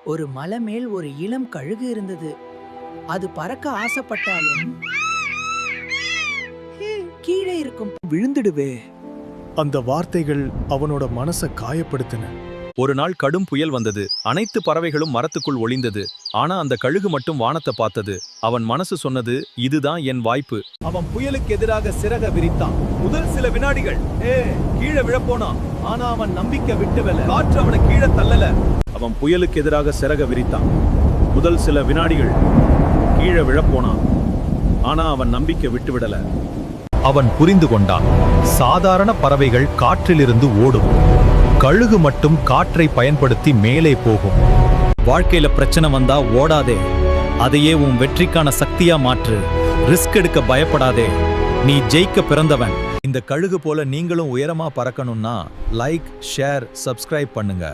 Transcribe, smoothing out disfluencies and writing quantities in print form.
ஒரு மலை மேல் ஒரு இளம் கழுகு இருந்தது. அது பறக்க ஆசைப்பட்டாலும் கீழே இருக்கும் விழுந்துடுவே. அந்த வார்த்தைகள் அவனோட மனச காயப்படுத்தின. ஒரு நாள் கடும் புயல் வந்தது. அனைத்து பறவைகளும் மரத்துக்குள் ஒளிந்தது. ஆனா அந்த கழுகு மட்டும் வானத்தை பார்த்தது. அவன் மனசு சொன்னது, இதுதான் என் வாய்ப்பு. அவன் புயலுக்கு எதிராக சிறக விரித்தான். முதல் சில வினாடிகள் கீழே விழப்போனான். ஆனா அவன் நம்பிக்கை விட்டுவல. காற்று அவனை கீழே தள்ளல. அவன் புயலுக்கு எதிராக சிறக விரித்தான். முதல் சில வினாடிகள் கீழே விழப்போனான். ஆனா அவன் நம்பிக்கை விட்டுவிடல. அவன் புரிந்து கொண்டான், சாதாரண பறவைகள் காற்றிலிருந்து ஓடும், கழுகு மட்டும் காற்றை பயன்படுத்தி மேலே போகும். வாழ்க்கையில பிரச்சனை வந்தா ஓடாதே, அதையே உன் வெற்றிக்கான சக்தியா மாற்று. ரிஸ்க் எடுக்க பயப்படாதே, நீ ஜெயிக்க பிறந்தவன். இந்த கழுகு போல நீங்களும் உயரமா பறக்கணும்னா லைக், ஷேர், சப்ஸ்கிரைப் பண்ணுங்க.